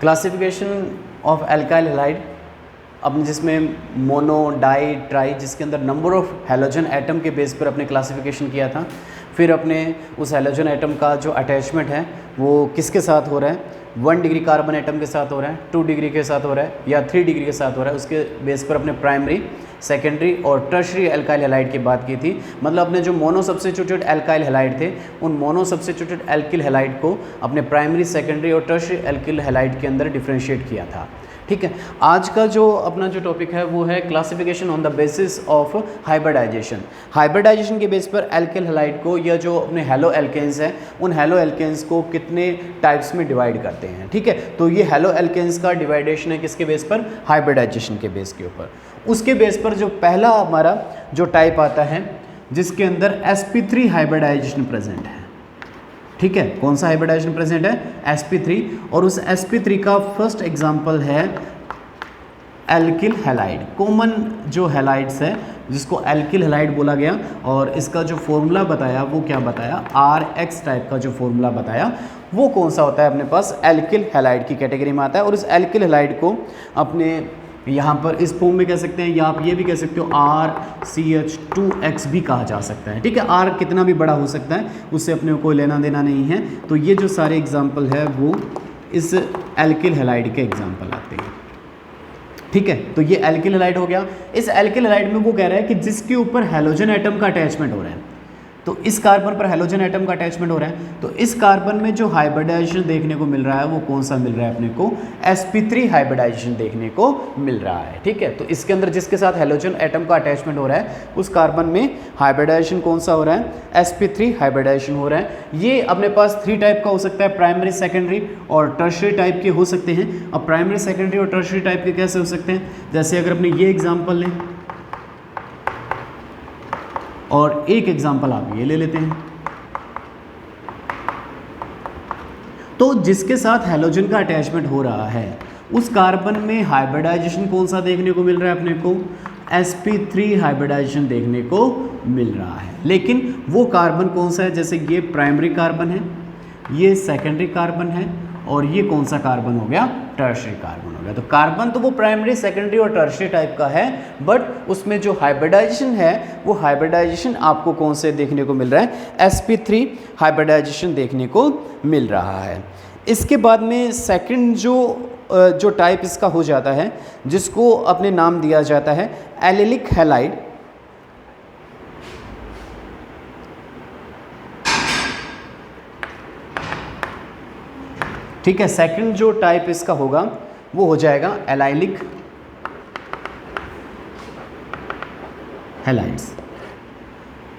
Classification of alkyl halide, अपने जिसमें mono, die, try, जिसके अंदर नंबर ऑफ हैलोजन एटम के बेस पर अपने क्लासिफिकेशन किया था। फिर अपने उस हैलोजन एटम का जो अटैचमेंट है वो किसके साथ हो रहा है, 1 डिग्री कार्बन एटम के साथ हो रहा है, 2 डिग्री के साथ हो रहा है या 3 डिग्री के साथ हो रहा है, उसके बेस पर अपने प्राइमरी, सेकेंडरी और टर्शरी एल्काइल हैलाइड की बात की थी। मतलब अपने जो मोनो सब्स्टिट्यूटेड एल्काइल हैलाइड थे, उन मोनो सब्स्टिट्यूटेड एल्किल हैलाइड को अपने प्राइमरी, सेकेंडरी और टर्शरी एल्किल हैलाइड के अंदर डिफ्रेंशिएट किया था। ठीक है, आज का जो अपना जो टॉपिक है वो है classification on the basis of hybridization. Hybridization के बेस पर एल्किल हैलाइड को या जो अपने हैलो एल्केन्स हैं, उन हैलो एल्केन्स को कितने टाइप्स में डिवाइड करते हैं। ठीक है, तो ये हैलो एल्केन्स का डिवाइडेशन है किसके बेस पर, हाइब्रिडाइजेशन के बेस के ऊपर। उसके बेस पर जो पहला हमारा जो टाइप आता है जिसके अंदर sp3 हाइब्रिडाइजेशन प्रेजेंट है। ठीक है, कौन सा हाइब्रिडाइजेशन प्रेजेंट है, sp3, और उस sp3 का फर्स्ट एग्जांपल है एल्किल हैलाइड। कॉमन जो हैलाइड्स है जिसको एल्किल हैलाइड बोला गया, और इसका जो फॉर्मूला बताया वो क्या बताया, RX टाइप का जो फॉर्मूला बताया वो कौन सा होता है अपने पास, एल्किल हैलाइड की कैटेगरी में आता है। और इस एल्किल हैलाइड को अपने यहाँ पर इस फॉर्म में कह सकते हैं, या आप ये भी कह सकते हो RCH2X भी कहा जा सकता है। ठीक है, R कितना भी बड़ा हो सकता है, उससे अपने को कोई लेना देना नहीं है। तो ये जो सारे एग्जाम्पल है वो इस एल्किल हैलाइड के एग्जाम्पल आते हैं। ठीक है, तो ये एल्किल हैलाइड हो गया। इस एल्किल हैलाइड में वो कह रहा है कि जिसके ऊपर हैलोजन एटम का अटैचमेंट हो रहा है, तो इस कार्बन पर हैलोजन एटम का अटैचमेंट हो रहा है, तो इस कार्बन में जो हाइब्रिडाइजेशन देखने को मिल रहा है वो कौन सा मिल रहा है अपने को, sp3 हाइब्रिडाइजेशन देखने को मिल रहा है। ठीक है, तो इसके अंदर जिसके साथ हैलोजन एटम का अटैचमेंट हो रहा है उस कार्बन में हाइब्रिडाइजेशन कौन सा हो रहा है, sp3 हाइब्रिडाइजेशन हो रहा है। ये अपने पास 3 टाइप का हो सकता है, प्राइमरी, सेकेंडरी और टर्शरी टाइप के हो सकते हैं। अब प्राइमरी, सेकेंडरी और टर्शरी टाइप के कैसे हो सकते हैं, जैसे अगर अपने ये एग्जाम्पल लें और एक एग्जाम्पल आप ये ले लेते हैं, तो जिसके साथ हैलोजन का अटैचमेंट हो रहा है उस कार्बन में हाइब्रिडाइजेशन कौन सा देखने को मिल रहा है अपने को, sp3 हाइब्रिडाइजेशन देखने को मिल रहा है। लेकिन वो कार्बन कौन सा है, जैसे ये प्राइमरी कार्बन है, ये सेकेंडरी कार्बन है, और ये कौन सा कार्बन हो गया, टर्शरी कार्बन हो गया। तो कार्बन तो वो प्राइमरी, सेकेंडरी और टर्शरी टाइप का है, बट उसमें जो हाइब्रिडाइजेशन है वो हाइब्रिडाइजेशन आपको कौन से देखने को मिल रहा है, sp3 हाइब्रिडाइजेशन देखने को मिल रहा है। इसके बाद में सेकंड जो टाइप इसका हो जाता है जिसको अपने नाम दिया जाता है एलिलिक हैलाइड। ठीक है, सेकंड जो टाइप इसका होगा वो हो जाएगा एलाइलिक हैलाइड्स।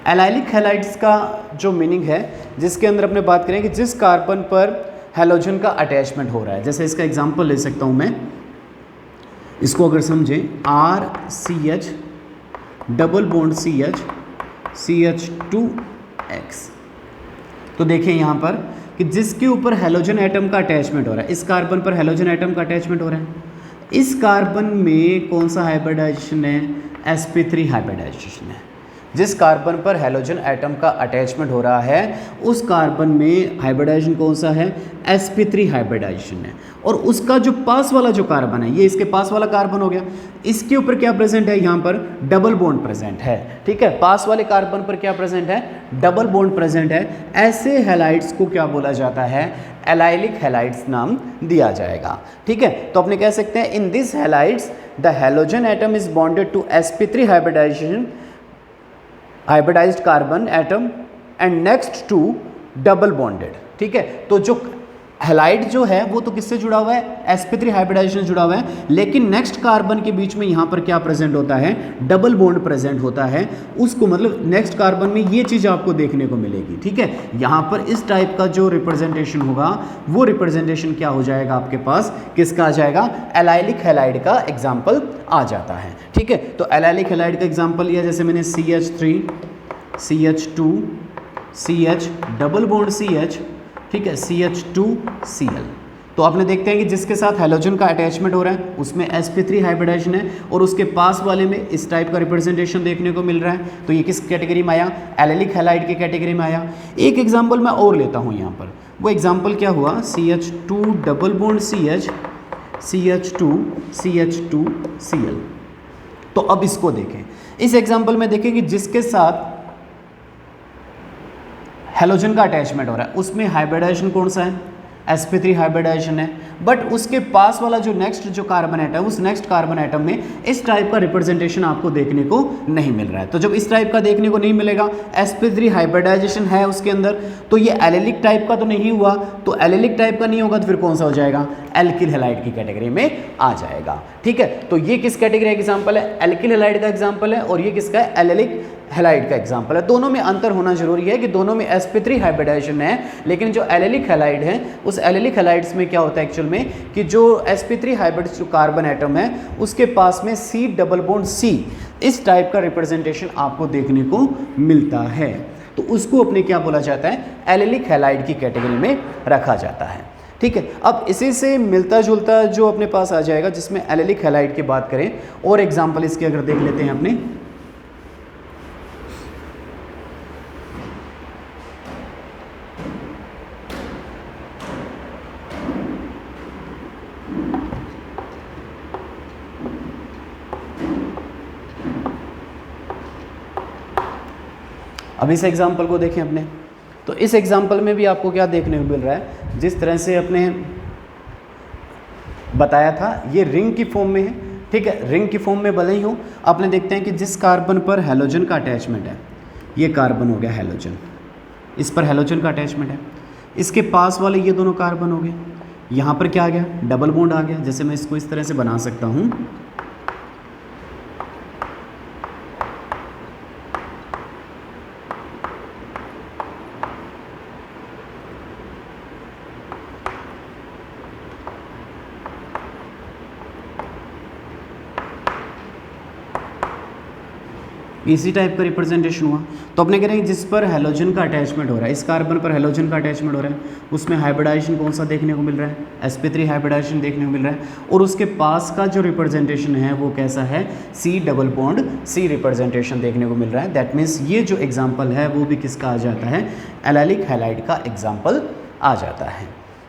एलाइलिक हैलाइड्स का जो मीनिंग है, जिसके अंदर अपने बात करें कि जिस कार्बन पर हैलोजन का अटैचमेंट हो रहा है, जैसे इसका एग्जांपल ले सकता हूं मैं, इसको अगर समझें RCH double bond CH CH2X, तो देखिए यहाँ पर कि जिसके ऊपर हैलोजन एटम का अटैचमेंट हो रहा है, इस कार्बन पर हैलोजन एटम का अटैचमेंट हो रहा है, इस कार्बन में कौन सा हाइब्रिडाइजेशन है, sp3 हाइब्रिडाइजेशन है। जिस कार्बन पर हैलोजन एटम का अटैचमेंट हो रहा है उस कार्बन में हाइब्रिडाइजेशन कौन सा है, sp3 हाइब्रिडाइजेशन है। और उसका जो पास वाला जो कार्बन है, ये इसके पास वाला कार्बन हो गया, इसके ऊपर क्या प्रेजेंट है, यहाँ पर डबल बॉन्ड प्रेजेंट है। ठीक है, पास वाले कार्बन पर क्या प्रेजेंट है, डबल बॉन्ड प्रेजेंट है। ऐसे हैलाइड्स को क्या बोला जाता है, एलाइलिक हैलाइड्स नाम दिया जाएगा। ठीक है, तो अपने कह सकते हैं in this halides the halogen atom is bonded to sp3 hybridization hybridized carbon atom and next to double bonded. ठीक है, तो जो हैलाइड जो है वो तो किससे जुड़ा हुआ है, sp3 हाइब्रिडाइजेशन जुड़ा हुआ है, लेकिन नेक्स्ट कार्बन के बीच में यहाँ पर क्या प्रेजेंट होता है, डबल बॉन्ड प्रेजेंट होता है। उसको मतलब नेक्स्ट कार्बन में ये चीज़ आपको देखने को मिलेगी। ठीक है, यहाँ पर इस टाइप का जो रिप्रेजेंटेशन होगा वो रिप्रेजेंटेशन क्या हो जाएगा आपके पास, किसका आ जाएगा, एलाइलिक हैलाइड का एग्जाम्पल आ जाता है। ठीक है, तो एलाइलिक हैलाइड का एग्जाम्पल लिया, जैसे मैंने CH3 CH2 CH double bond CH, ठीक है, CH2Cl। तो आपने देखते हैं कि जिसके साथ हैलोजन का अटैचमेंट हो रहा है उसमें sp3 हाइब्रिडाइजेशन है, और उसके पास वाले में इस टाइप का रिप्रेजेंटेशन देखने को मिल रहा है। तो ये किस कैटेगरी में आया, एलिलिक हैलाइड की कैटेगरी में आया। एक एग्जाम्पल मैं और लेता हूँ यहाँ पर, वो एग्जाम्पल क्या हुआ, CH2 double bond CH CH2Cl। तो अब इसको देखें, इस एग्जांपल में देखें कि जिसके साथ हैलोजन का अटैचमेंट हो रहा है उसमें हाइब्रिडाइजेशन कौन सा है, sp3 हाइब्रिडाइजेशन है, बट उसके पास वाला जो नेक्स्ट जो कार्बन एटम है उस नेक्स्ट कार्बन एटम में इस टाइप का रिप्रेजेंटेशन आपको देखने को नहीं मिल रहा है। तो जब इस टाइप का देखने को नहीं मिलेगा, sp3 हाइब्रिडाइजेशन है उसके अंदर, तो ये एलेलिक टाइप का तो नहीं हुआ, तो एलेलिक टाइप का नहीं होगा तो फिर कौन सा हो जाएगा, एल्किल हैलाइड की कैटेगरी में आ जाएगा। ठीक है, तो ये किस कैटेगरी का एग्जाम्पल है, एल्किल हैलाइड का एग्जाम्पल है, और ये किसका है, एलेलिक हैलाइड का एग्जाम्पल है। दोनों में अंतर होना जरूरी है कि दोनों में sp3 हाइब्रिडाइजेशन है, लेकिन जो एलेलिक हैलाइड है उस एलेलिक हैलाइड्स में क्या होता है एक्चुअल में कि जो sp3 हाइब्रिड जो कार्बन एटम है उसके पास में C डबल बॉन्ड C इस टाइप का रिप्रेजेंटेशन आपको देखने को मिलता है, तो उसको अपने क्या बोला जाता है, एलेलिक हैलाइड की कैटेगरी में रखा जाता है। ठीक है, अब इसी से मिलता जुलता जो अपने पास आ जाएगा जिसमें एलेलिक हैलाइड की बात करें, और एग्जाम्पल इसके अगर देख लेते हैं अपने, अब इस एग्जाम्पल को देखें अपने, तो इस एग्जाम्पल में भी आपको क्या देखने को मिल रहा है, जिस तरह से अपने बताया था ये रिंग की फॉर्म में है। ठीक है, रिंग की फॉर्म में भले ही हो, अपने देखते हैं कि जिस कार्बन पर हैलोजन का अटैचमेंट है, ये कार्बन हो गया हैलोजन, इस पर हैलोजन का अटैचमेंट है, इसके पास वाले ये दोनों कार्बन हो गए, यहाँ पर क्या आ गया, डबल बॉन्ड आ गया। जैसे मैं इसको इस तरह से बना सकता हूँ, इसी टाइप का रिप्रेजेंटेशन हुआ। तो अपने कह रहे हैं जिस पर हैलोजन का अटैचमेंट हो रहा है, इस कार्बन पर हैलोजन का अटैचमेंट हो रहा है, उसमें हाइब्रिडाइजेशन कौन सा देखने को मिल रहा है, sp3 हाइब्रिडाइजेशन देखने को मिल रहा है, और उसके पास का जो रिप्रेजेंटेशन है वो कैसा है, C double bond C representation देखने को मिल रहा है। दैट मीन्स ये जो एग्जाम्पल है वो भी किसका आ जाता है, एलाइलिक हैलाइड का एग्जाम्पल आ जाता है।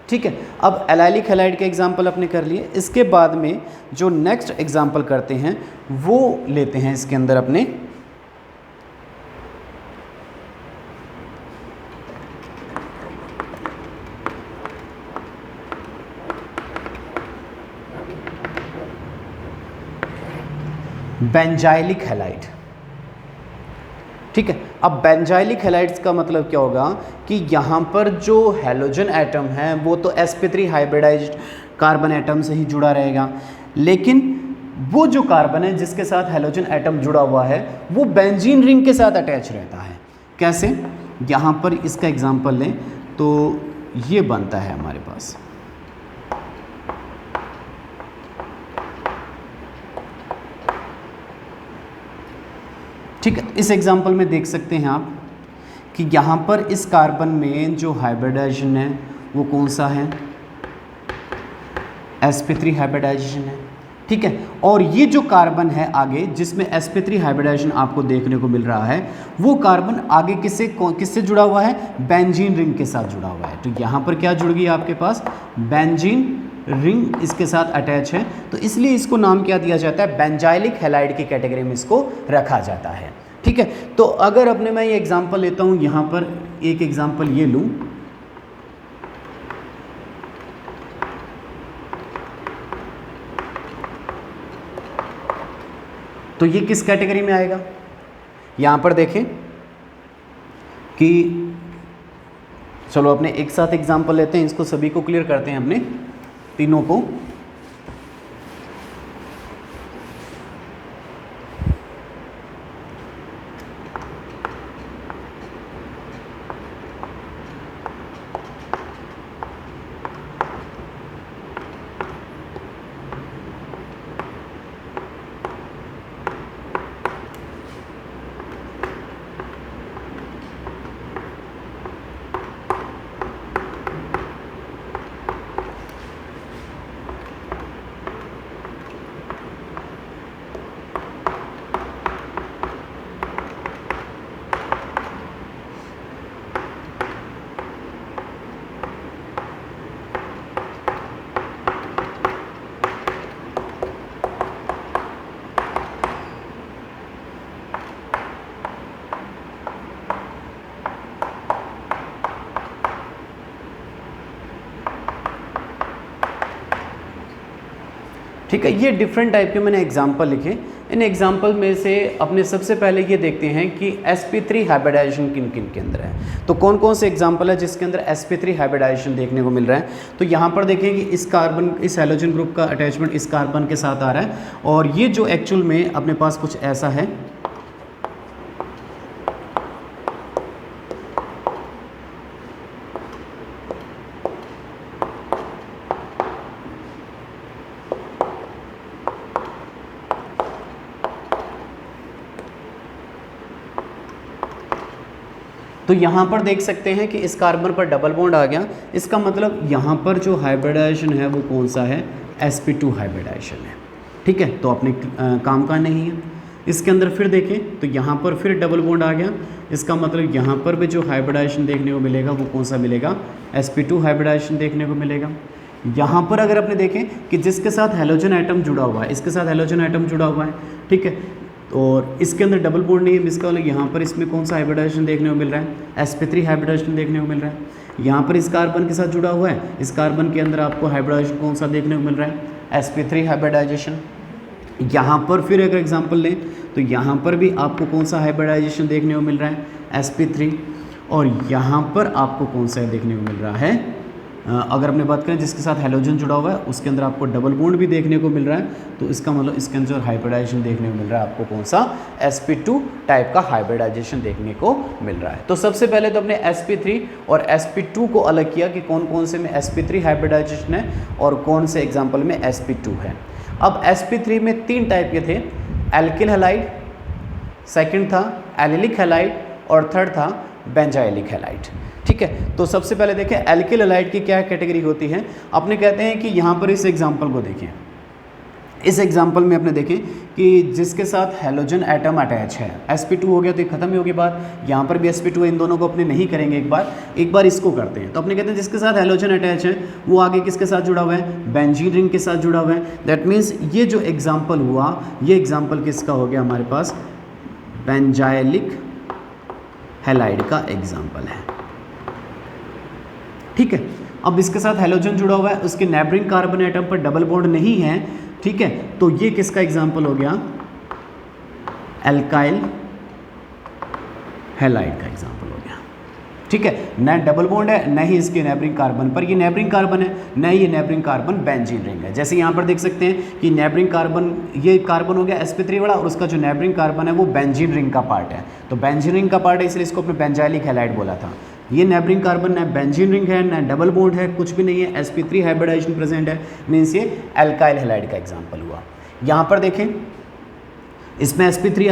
ठीक है, अब एलाइलिक हैलाइड के एग्जाम्पल अपने कर लिए, इसके बाद में जो नेक्स्ट एग्जाम्पल करते हैं वो लेते हैं इसके अंदर अपने बेंजाइलिक हैलाइड। ठीक है, अब बेंजाइलिक हैलाइड्स का मतलब क्या होगा कि यहाँ पर जो हैलोजन एटम है वो तो sp3 हाइब्रिडाइज्ड कार्बन एटम से ही जुड़ा रहेगा, लेकिन वो जो कार्बन है जिसके साथ हैलोजन एटम जुड़ा हुआ है वो बेंजीन रिंग के साथ अटैच रहता है। कैसे, यहाँ पर इसका एग्जांपल लें तो ये बनता है हमारे पास, ठीक है। इस एग्जांपल में देख सकते हैं आप कि यहाँ पर इस कार्बन में जो हाइब्रिडाइजेशन है वो कौन सा है, sp3 हाइब्रिडाइजेशन है। ठीक है, और ये जो कार्बन है आगे जिसमें sp3 हाइब्रिडाइजेशन आपको देखने को मिल रहा है वो कार्बन आगे किससे जुड़ा हुआ है, बेंजीन रिंग के साथ जुड़ा हुआ है। तो यहाँ पर क्या जुड़ गई आपके पास, बेंजीन रिंग इसके साथ अटैच है, तो इसलिए इसको नाम क्या दिया जाता है, बेंजाइलिक हैलाइड की कैटेगरी में इसको रखा जाता है। ठीक है, तो अगर अपने मैं ये एग्जांपल लेता हूँ, यहाँ पर एक एग्जांपल ये लूँ, तो ये किस कैटेगरी में आएगा, यहाँ पर देखें कि चलो अपने एक साथ एग्जांपल लेते हैं, इसको सभी को क्लियर करते हैं अपने तीनों को। ठीक है, ये डिफरेंट टाइप के मैंने एग्जाम्पल लिखे। इन एग्जाम्पल में से अपने सबसे पहले ये देखते हैं कि sp3 हाइब्रिडाइजेशन किन किन के अंदर है। तो कौन कौन से एग्जाम्पल है जिसके अंदर sp3 हाइब्रिडाइजेशन देखने को मिल रहा है। तो यहाँ पर देखें कि इस कार्बन, इस हैलोजन ग्रुप का अटैचमेंट इस कार्बन के साथ आ रहा है, और ये जो एक्चुअल में अपने पास कुछ ऐसा है। तो यहाँ पर देख सकते हैं कि इस कार्बन पर डबल बॉन्ड आ गया। इसका मतलब यहाँ पर जो हाइब्रिडाइजेशन है वो कौन सा है, sp2 हाइब्रिडाइजेशन है। ठीक है, तो अपने काम का नहीं है। इसके अंदर फिर देखें तो यहाँ पर फिर डबल बॉन्ड आ गया। इसका मतलब यहाँ पर भी जो हाइब्रिडाइजेशन देखने को मिलेगा वो कौन सा मिलेगा, sp2 हाइब्रिडाइजेशन देखने को मिलेगा। यहाँ पर अगर आपने देखें कि जिसके साथ हैलोजन आइटम जुड़ा हुआ है, इसके साथ हैलोजन आइटम जुड़ा हुआ है, ठीक है, और इसके अंदर डबल बॉन्ड नहीं है, इसका मतलब यहाँ पर इसमें कौन सा हाइब्रिडाइजेशन देखने को मिल रहा है, sp3 हाइब्रिडाइजेशन देखने को मिल रहा है। यहाँ पर इस कार्बन के साथ जुड़ा हुआ है, इस कार्बन के अंदर आपको हाइब्रिडाइजेशन कौन सा देखने को मिल रहा है, sp3 हाइब्रिडाइजेशन। यहाँ पर फिर अगर एग्जांपल लें तो यहाँ पर भी आपको कौन सा हाइब्रिडाइजेशन देखने को मिल रहा है, sp3। और यहाँ पर आपको कौन सा देखने को मिल रहा है, अगर अपने बात करें जिसके साथ हैलोजन जुड़ा हुआ है उसके अंदर आपको डबल बॉन्ड भी देखने को मिल रहा है। तो इसका मतलब इसके अंदर हाइब्रिडाइजेशन देखने को मिल रहा है आपको कौन सा, sp2 टाइप का हाइब्रिडाइजेशन देखने को मिल रहा है। तो सबसे पहले तो अपने sp3 और sp2 को अलग किया कि कौन कौन से में sp3 हाइब्रिडाइजेशन है और कौन से एग्जाम्पल में sp2 है। अब sp3 में 3 टाइप के थे, एल्किल हैलाइड, सेकेंड था एलिलिक हैलाइड और थर्ड था बेंजाइलिक हैलाइड। ठीक है, तो सबसे पहले देखें एल्किल हैलाइड की क्या कैटेगरी होती है। अपने कहते हैं कि यहाँ पर इस एग्जांपल को देखें, इस एग्जांपल में अपने देखें कि जिसके साथ हैलोजन एटम अटैच है, sp2 हो गया तो ये खत्म ही होगी बात। यहाँ पर भी sp2 है, इन दोनों को अपने नहीं करेंगे, एक बार इसको करते हैं। तो अपने कहते हैं जिसके साथ हैलोजन अटैच है वो आगे किसके साथ जुड़ा हुआ है, बेंजीन रिंग के साथ जुड़ा हुआ है। दैट मीन्स ये जो एग्जाम्पल हुआ, ये एग्जाम्पल किसका हो गया हमारे पास, बेंजाइलिक हैलाइड का एग्जाम्पल है। ठीक है, अब इसके साथ हैलोजन जुड़ा हुआ है, उसके नेबरिंग कार्बन एटम पर डबल बॉन्ड नहीं है। ठीक है, तो ये किसका एग्जाम्पल हो गया, एल्काइल हैलाइड का एग्जाम्पल हो गया। ठीक है, न डबल बॉन्ड है न ही इसके नेबरिंग कार्बन पर ये नेबरिंग कार्बन है, न ये नेबरिंग कार्बन बेंजीन रिंग है। जैसे यहाँ पर देख सकते हैं कि नेबरिंग कार्बन, ये कार्बन हो गया sp3 वाला और उसका जो नेबरिंग कार्बन है वो बेंजीन रिंग का पार्ट है। तो बेंजीन रिंग का पार्ट है इसलिए इसको अपने बेंजाइलिक हैलाइड बोला था। ये नेबरिंग कार्बन न बेंजीन रिंग है न डबल बॉन्ड है, कुछ भी नहीं है, sp3 हाइब्रिडाइजेशन प्रेजेंट है, मीन्स ये एल्काइल हैलाइड का एग्जाम्पल हुआ। यहाँ पर देखें इसमें sp3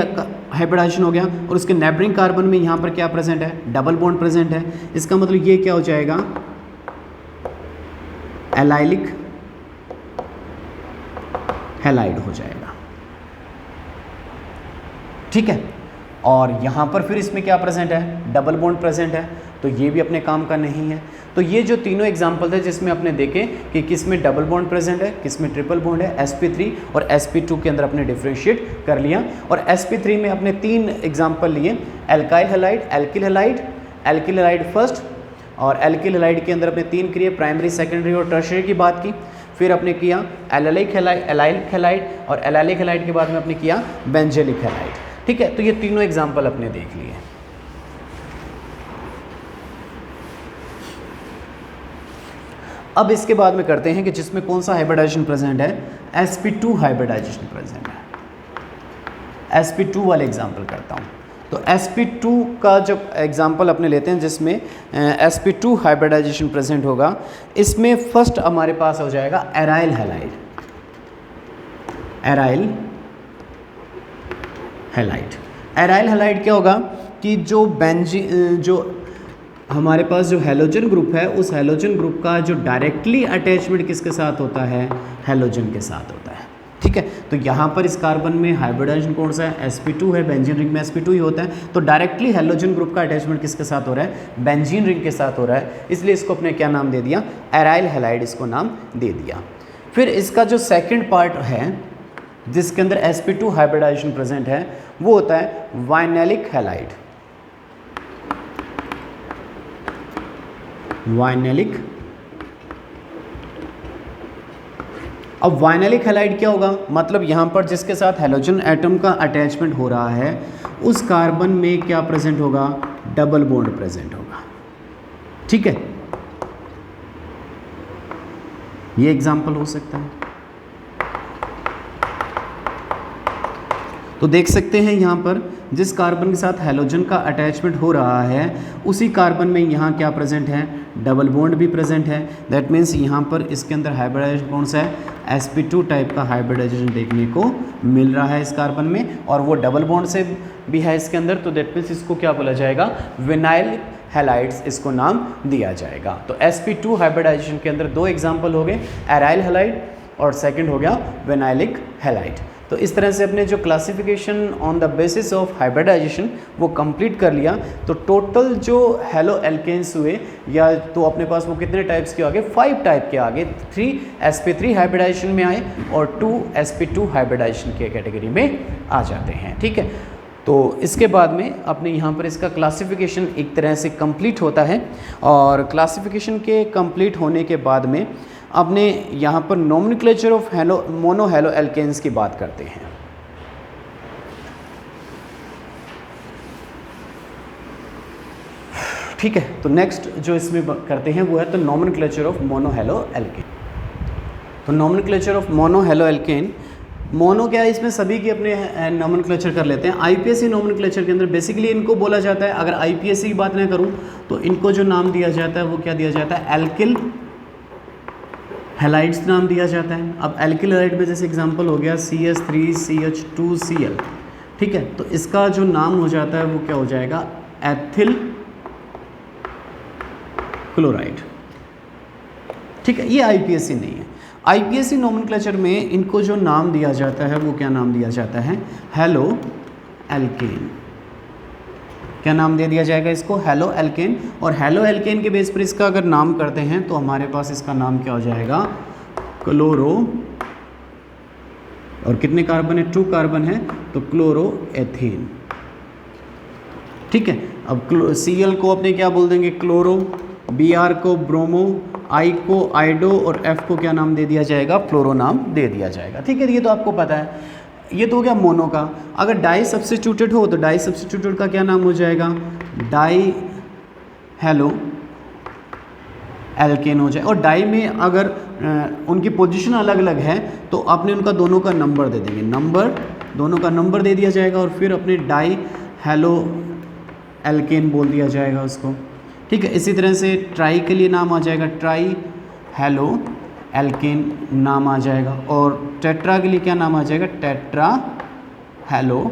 हाइब्रिडाइजेशन हो गया और उसके नेबरिंग कार्बन में यहाँ पर क्या प्रेजेंट है, डबल बॉन्ड प्रेजेंट है। इसका मतलब ये क्या हो जाएगा, एलाइलिक हैलाइड हो जाएगा। ठीक है, और यहाँ पर फिर इसमें क्या प्रेजेंट है, डबल बॉन्ड प्रेजेंट है, तो ये भी अपने काम का नहीं है। तो ये जो तीनों एग्जाम्पल थे जिसमें अपने देखे कि किस में डबल बॉन्ड प्रेजेंट है, किस में ट्रिपल बॉन्ड है, sp3 और sp2 के अंदर अपने डिफ्रेंशिएट कर लिया। और sp3 में अपने 3 एग्जाम्पल लिए, alkyl halide, alkyl halide, alkyl halide first, और एल्किल हैलाइड के अंदर अपने 3 क्रिया, प्राइमरी, सेकेंडरी और टर्शियरी की बात की। फिर अपने किया एलाइलिक हैलाइड और एलाइलिक हैलाइड के बाद में अपने किया बेंजाइलिक हैलाइड। ठीक है, तो ये तीनों एग्जाम्पल अपने देख लिए। अब इसके बाद में करते हैं कि जिसमें कौन सा हाइब्रिडाइजेशन प्रेजेंट है, sp2 हाइब्रिडाइजेशन प्रेजेंट है। sp2 वाले एग्जाम्पल करता हूँ। तो sp2 का जब एग्जाम्पल अपने लेते हैं जिसमें sp2 हाइब्रिडाइजेशन प्रेजेंट होगा, इसमें फर्स्ट हमारे पास हो जाएगा aryl halide, aryl halide. Aryl halide क्या होगा कि जो हमारे पास जो हैलोजन ग्रुप है, उस हैलोजन ग्रुप का जो डायरेक्टली अटैचमेंट किसके साथ होता है, हैलोजन के साथ होता है। ठीक है, तो यहाँ पर इस कार्बन में हाइब्रिडाइजेशन कौन सा है, sp2 है, बेंजीन रिंग में sp2 ही होता है। तो डायरेक्टली हैलोजन ग्रुप का अटैचमेंट किसके साथ हो रहा है, बेंजीन रिंग के साथ हो रहा है, इसलिए इसको अपने क्या नाम दे दिया, एराइल हैलाइड इसको नाम दे दिया। फिर इसका जो सेकेंड पार्ट है जिसके अंदर sp2 हाइब्रिडाइजेशन प्रेजेंट है वो होता है वाइनेलिक हैलाइड, वाइनेलिक अब वाइनाइलिक हैलाइड क्या होगा, मतलब यहाँ पर जिसके साथ हैलोजन एटम का अटैचमेंट हो रहा है उस कार्बन में क्या प्रेजेंट होगा, डबल बॉन्ड प्रेजेंट होगा। ठीक है, ये एग्जाम्पल हो सकता है। तो देख सकते हैं यहाँ पर जिस कार्बन के साथ हैलोजन का अटैचमेंट हो रहा है उसी कार्बन में यहाँ क्या प्रेजेंट है, डबल बॉन्ड भी प्रेजेंट है। दैट मीन्स यहाँ पर इसके अंदर हाइब्रिडाइजेशन कौन सा है, sp2 टाइप का हाइब्रिडाइजेशन देखने को मिल रहा है इस कार्बन में, और वो डबल बॉन्ड से भी है इसके अंदर। तो दैट मीन्स इसको क्या बोला जाएगा, विनाइलिक हैलाइड्स इसको नाम दिया जाएगा। तो sp2 हाइब्रिडाइजेशन के अंदर दो एग्जाम्पल हो गए, एराइल हैलाइड और सेकेंड हो गया विनाइलिक हैलाइड। तो इस तरह से अपने जो classification on the basis of hybridization वो कंप्लीट कर लिया। तो टोटल जो हेलो एल्केन्स हुए, या तो अपने पास वो कितने टाइप्स के आगे, 5 टाइप के आगे, 3 sp3 हाइब्रिडाइजेशन में आए और 2 sp2 हाइब्रिडाइजेशन के कैटेगरी में आ जाते हैं। ठीक है, तो इसके बाद में अपने यहाँ पर इसका क्लासिफिकेशन एक तरह से कंप्लीट होता है, और क्लासिफिकेशन के कंप्लीट होने के बाद में अपने यहाँ पर nomenclature of mono halo alkanes की बात करते हैं। ठीक है, तो नेक्स्ट जो इसमें करते हैं वो है तो nomenclature of mono halo alkane. तो nomenclature of mono halo alkane, mono क्या है, इसमें सभी के अपने नोमेनक्लेचर कर लेते हैं। आईपीएससी नोमेनक्लेचर के अंदर बेसिकली इनको बोला जाता है, अगर आईपीएससी की बात ना करूँ तो इनको जो नाम दिया जाता है वो क्या दिया जाता है, एल्किल हैलाइड्स नाम दिया जाता है। अब एल्किल हैलाइड में जैसे एग्जांपल हो गया CH3CH2Cl। ठीक है, तो इसका जो नाम हो जाता है वो क्या हो जाएगा, एथिल क्लोराइड। ठीक है, ये आईपीएससी नहीं है। आईपीएससी नोमेनक्लेचर में इनको जो नाम दिया जाता है वो क्या नाम दिया जाता है, हेलो एल्केन। क्या नाम दे दिया जाएगा इसको, हेलो एल्केन। और हेलो एल्केन के बेस पर इसका अगर नाम करते हैं तो हमारे पास इसका नाम क्या हो जाएगा, क्लोरो, और कितने कार्बन है, 2 कार्बन है, तो क्लोरो एथेन। ठीक है, अब Cl को अपने क्या बोल देंगे, क्लोरो, Br को ब्रोमो, I को आइडो, और F को क्या नाम दे दिया जाएगा, फ्लोरो नाम दे दिया जाएगा। ठीक है, ये तो आपको पता है। ये तो हो गया मोनो का। अगर डाई सब्स्टिट्यूटेड हो तो डाई सब्स्टिट्यूटेड का क्या नाम हो जाएगा, डाई हेलो एल्केन हो जाए। और डाई में अगर उनकी पोजीशन अलग अलग है तो आपने उनका दोनों का नंबर दे देंगे, दोनों का नंबर दे दिया जाएगा, और फिर अपने डाई हेलो एल्केन बोल दिया जाएगा उसको। ठीक है, इसी तरह से ट्राई के लिए नाम आ जाएगा, ट्राई हेलो एल्केन नाम आ जाएगा, और टेट्रा के लिए क्या नाम आ जाएगा, टेट्रा हेलो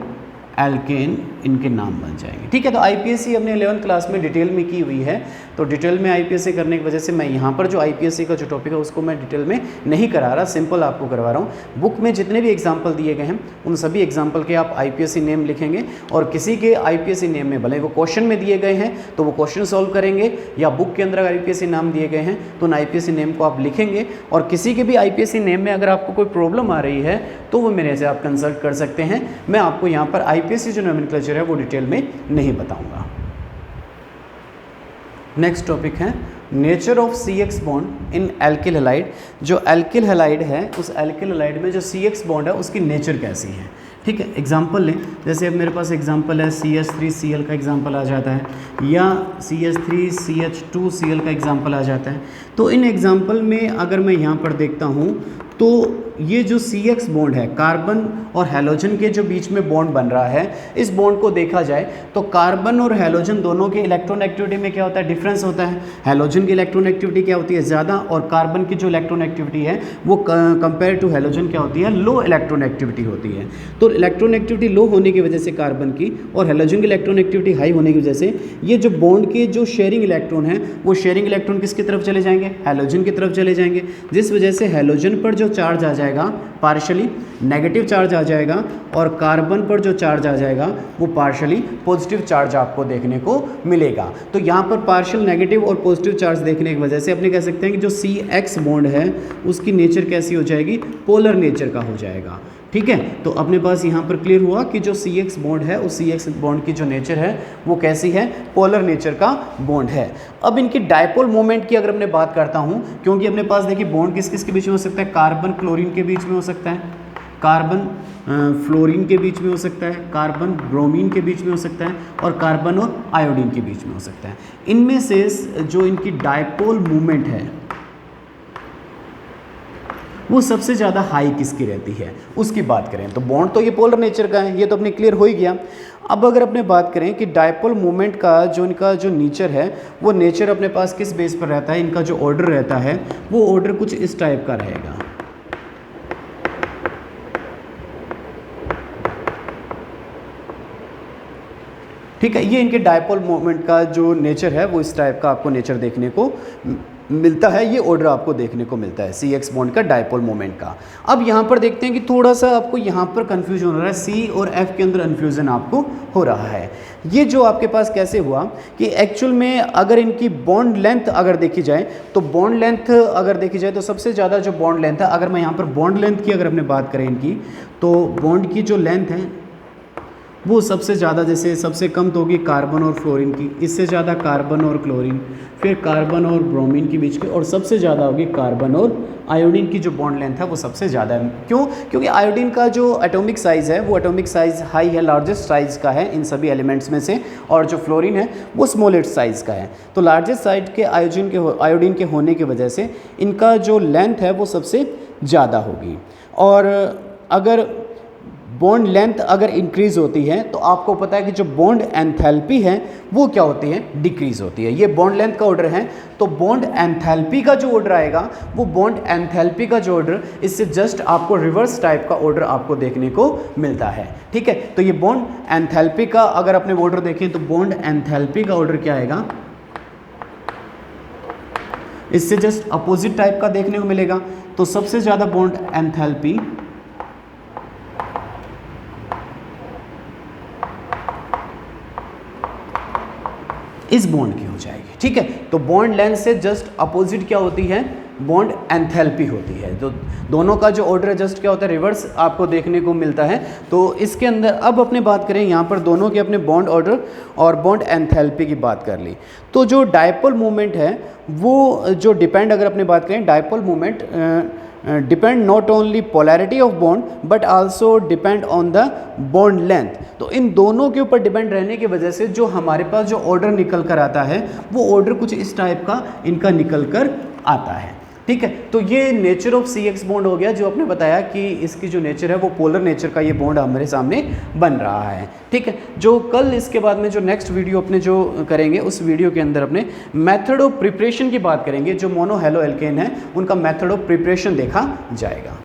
एल्केन इनके नाम बन जाएंगे। ठीक है, तो आईपीएससी हमने 11th क्लास में डिटेल में की हुई है। तो डिटेल में आईपीएससी करने की वजह से मैं यहाँ पर जो आईपीएससी का जो टॉपिक है उसको मैं डिटेल में नहीं करा रहा, सिंपल आपको करवा रहा हूँ। बुक में जितने भी एग्जाम्पल दिए गए हैं उन सभी एग्जाम्पल के आप आईपीएससी नेम लिखेंगे, और किसी के आईपीएससी नेम में भले वो क्वेश्चन में दिए गए हैं तो वो क्वेश्चन सॉल्व करेंगे, या बुक के अंदर आईपीएससी नाम दिए गए हैं तो उन आईपीएससी नेम को आप लिखेंगे। और किसी के भी आईपीएससी नेम में अगर आपको कोई प्रॉब्लम आ रही है तो वो मेरे से आप कंसल्ट कर सकते हैं। मैं आपको यहाँ पर आईपीएससी जो नोमेनक्लेचर है वो डिटेल में नहीं बताऊंगा। नेक्स्ट टॉपिक है nature of CX bond in alkyl halide. जो एल्किल हैलाइड है उस एल्किल हैलाइड में जो CX बॉन्ड है उसकी नेचर कैसी है। ठीक है, एग्जाम्पल लें, जैसे अब मेरे पास एग्जाम्पल है CH3Cl का एग्जाम्पल आ जाता है, या CH3CH2Cl का एग्जाम्पल आ जाता है। तो इन एग्जाम्पल में अगर मैं यहाँ पर देखता हूँ तो ये जो CX बॉन्ड है, कार्बन और हैलोजन के जो बीच में बॉन्ड बन रहा है, इस बॉन्ड को देखा जाए तो कार्बन और हैलोजन दोनों के इलेक्ट्रॉन एक्टिविटी में क्या होता है, डिफरेंस होता है। हैलोजन की इलेक्ट्रॉन एक्टिविटी क्या होती है, ज़्यादा, और कार्बन की जो इलेक्ट्रॉन एक्टिविटी है वो कंपेयर टू हैलोजन क्या होती है, लो इलेक्ट्रॉन एक्टिविटी होती है। तो इलेक्ट्रॉन एक्टिविटी लो होने की वजह से कार्बन की, और हैलोजन की इलेक्ट्रॉन एक्टिविटी हाई होने की वजह से ये जो बॉन्ड के जो शेयरिंग इलेक्ट्रॉन है वो शेयरिंग इलेक्ट्रॉन किसकी तरफ चले जाएंगे, हैलोजन की तरफ चले जाएंगे, जिस वजह से हैलोजन पर जो चार्ज आ जाएगा पार्शियली नेगेटिव चार्ज आ जाएगा, और कार्बन पर जो चार्ज आ जाएगा वो पार्शियली पॉजिटिव चार्ज आपको देखने को मिलेगा। तो यहाँ पर पार्शियल नेगेटिव और पॉजिटिव चार्ज देखने की वजह से अपने कह सकते हैं कि जो CX बॉन्ड है उसकी नेचर कैसी हो जाएगी, पोलर नेचर का हो जाएगा। ठीक है, तो अपने पास यहाँ पर क्लियर हुआ कि जो CX बॉन्ड है उस CX बॉन्ड की जो नेचर है वो कैसी है, पोलर नेचर का बॉन्ड है। अब इनकी डायपोल मोमेंट की अगर मैं बात करता हूँ, क्योंकि अपने पास देखिए बॉन्ड किस किस के बीच में हो सकता है, कार्बन क्लोरीन के बीच में हो सकता है, कार्बन फ्लोरीन के बीच में हो सकता है, कार्बन ब्रोमीन के बीच में हो सकता है, और कार्बन और आयोडीन के बीच में हो सकता है। इनमें से जो इनकी डायपोल मोमेंट है वो सबसे ज़्यादा हाई किसकी रहती है उसकी बात करें तो बॉन्ड तो ये पोलर नेचर का है, ये तो अपने क्लियर हो ही गया। अब अगर अपने बात करें कि डायपोल मोमेंट का जो इनका जो नेचर है वो नेचर अपने पास किस बेस पर रहता है, इनका जो ऑर्डर रहता है वो ऑर्डर कुछ इस टाइप का रहेगा। ठीक है, ये इनके डायपोल मोमेंट का जो नेचर है वो इस टाइप का आपको नेचर देखने को मिलता है, ये ऑर्डर आपको देखने को मिलता है CX बॉन्ड का डायपोल मोमेंट का। अब यहाँ पर देखते हैं कि थोड़ा सा आपको यहाँ पर कन्फ्यूजन हो रहा है, C और F के अंदर कन्फ्यूजन आपको हो रहा है। ये जो आपके पास कैसे हुआ कि एक्चुअल में अगर इनकी बॉन्ड लेंथ अगर देखी जाए तो बॉन्ड लेंथ अगर देखी जाए तो सबसे ज़्यादा जो बॉन्ड लेंथ है, अगर मैं यहाँ पर बॉन्ड लेंथ की अगर अपने बात करें इनकी, तो बॉन्ड की जो लेंथ है वो सबसे ज़्यादा, जैसे सबसे कम तो होगी कार्बन और फ्लोरीन की, इससे ज़्यादा कार्बन और क्लोरीन, फिर कार्बन और ब्रोमीन के बीच की, और सबसे ज़्यादा होगी कार्बन और आयोडीन की जो बॉन्ड लेंथ है वो सबसे ज़्यादा है। क्यों? क्योंकि आयोडीन का जो एटॉमिक साइज़ है वो एटॉमिक साइज़ हाई है, लार्जेस्ट साइज़ का है इन सभी एलिमेंट्स में से, और जो फ्लोरीन है वो स्मॉलेस्ट साइज़ का है। तो लार्जेस्ट साइज के आयोडीन के होने की वजह से इनका जो लेंथ है वो सबसे ज़्यादा होगी। और अगर बॉन्ड लेंथ अगर इंक्रीज़ होती है तो आपको पता है कि जो बॉन्ड एंथैल्पी है वो क्या होती है, डिक्रीज़ होती है। ये बॉन्ड लेंथ का ऑर्डर है, तो बॉन्ड एंथैल्पी का जो ऑर्डर आएगा वो बॉन्ड एंथैल्पी का जो ऑर्डर, इससे जस्ट आपको रिवर्स टाइप का ऑर्डर आपको देखने को मिलता है। ठीक है, तो ये बॉन्ड एंथैल्पी का अगर अपने ऑर्डर देखें तो बॉन्ड एंथैल्पी का ऑर्डर क्या आएगा, इससे जस्ट अपोजिट टाइप का देखने को मिलेगा। तो सबसे ज़्यादा बॉन्ड एंथैल्पी इस बॉन्ड की हो जाएगी। ठीक है, तो बॉन्ड लेंथ से जस्ट अपोजिट क्या होती है, बॉन्ड एंथैल्पी होती है। तो दोनों का जो ऑर्डर है जस्ट क्या होता है, रिवर्स आपको देखने को मिलता है। तो इसके अंदर अब अपने बात करें यहाँ पर दोनों के अपने बॉन्ड ऑर्डर और बॉन्ड एंथैल्पी की बात कर ली, तो जो डायपोल मोमेंट है वो जो डिपेंड, अगर अपने बात करें dipole moment depend not only polarity of bond but also depend on the bond length. तो इन दोनों के ऊपर डिपेंड रहने की वजह से जो हमारे पास जो ऑर्डर निकल कर आता है वो ऑर्डर कुछ इस टाइप का इनका निकल कर आता है। ठीक है, तो ये नेचर ऑफ CX बॉन्ड हो गया, जो आपने बताया कि इसकी जो नेचर है वो पोलर नेचर का ये बॉन्ड हमारे सामने बन रहा है। ठीक है, जो कल इसके बाद में जो नेक्स्ट वीडियो अपने जो करेंगे उस वीडियो के अंदर अपने मेथड ऑफ प्रिपरेशन की बात करेंगे। जो मोनो हेलो एल्केन है उनका मेथड ऑफ प्रिपरेशन देखा जाएगा।